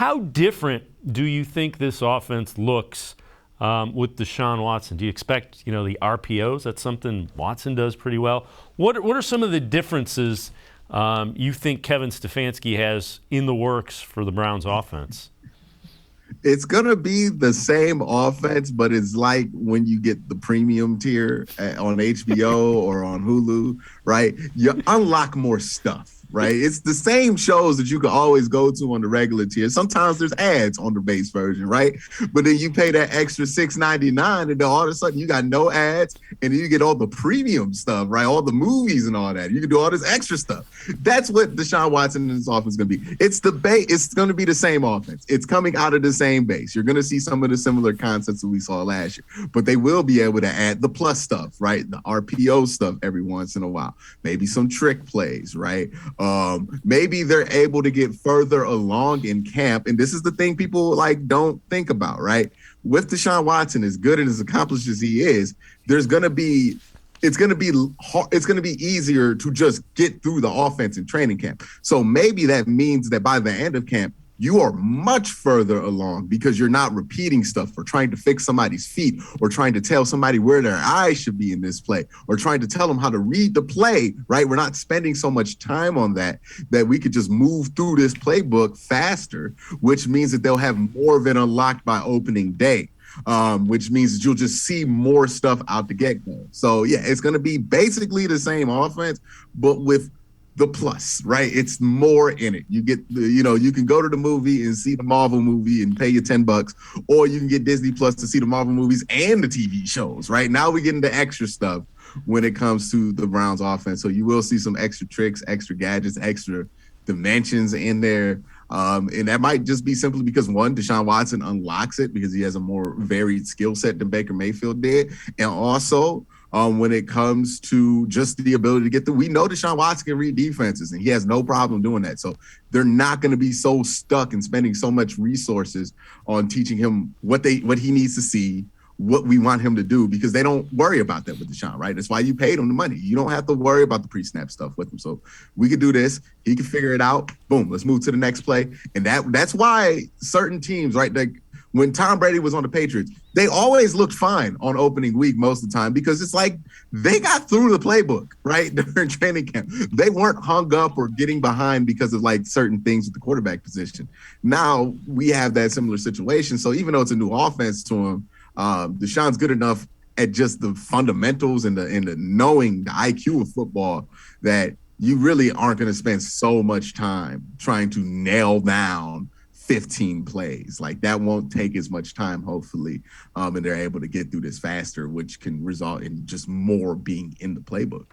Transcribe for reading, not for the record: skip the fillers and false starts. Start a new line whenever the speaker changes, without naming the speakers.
How different do you think this offense looks with Deshaun Watson? Do you expect, the RPOs? That's something Watson does pretty well. What are some of the differences you think Kevin Stefanski has in the works for the Browns offense?
It's going to be the same offense, but it's like when you get the premium tier on HBO or on Hulu, right? You unlock more stuff, right? It's the same shows that you can always go to on the regular tier. Sometimes there's ads on the base version, right? But then you pay that extra $6.99 and then all of a sudden you got no ads and then you get all the premium stuff, right? All the movies and all that. You can do all this extra stuff. That's what Deshaun Watson and his offense is going to be. It's going to be the same offense. It's coming out of the same base. You're going to see some of the similar concepts that we saw last year, but they will be able to add the plus stuff, right? The RPO stuff every once in a while. Maybe some trick plays, right? Maybe they're able to get further along in camp. And this is the thing people don't think about, right? With Deshaun Watson, as good and as accomplished as he is, it's going to be easier to just get through the offense in training camp. So maybe that means that by the end of camp, you are much further along because you're not repeating stuff or trying to fix somebody's feet or trying to tell somebody where their eyes should be in this play or trying to tell them how to read the play, right? We're not spending so much time on that we could just move through this playbook faster, which means that they'll have more of it unlocked by opening day. Which means that you'll just see more stuff out the get-go. So, yeah, it's going to be basically the same offense, but with the plus, right? It's more in it. You get, you can go to the movie and see the Marvel movie and pay your $10, or you can get Disney Plus to see the Marvel movies and the TV shows, right? Now we get into extra stuff when it comes to the Browns offense. So you will see some extra tricks, extra gadgets, extra dimensions in there. And that might just be simply because, one, Deshaun Watson unlocks it because he has a more varied skill set than Baker Mayfield did. And also, when it comes to just the ability to we know Deshaun Watson can read defenses, and he has no problem doing that. So they're not going to be so stuck and spending so much resources on teaching him what he needs to see, what we want him to do, because they don't worry about that with Deshaun, right? That's why you paid him the money. You don't have to worry about the pre-snap stuff with him. So we could do this. He can figure it out. Boom, let's move to the next play. And that's why certain teams, right, when Tom Brady was on the Patriots, they always looked fine on opening week most of the time because it's like they got through the playbook, right, during training camp. They weren't hung up or getting behind because of certain things with the quarterback position. Now we have that similar situation. So even though it's a new offense to him, Deshaun's good enough at just the fundamentals and the knowing the IQ of football that you really aren't going to spend so much time trying to nail down 15 plays. That won't take as much time, hopefully, and they're able to get through this faster, which can result in just more being in the playbook.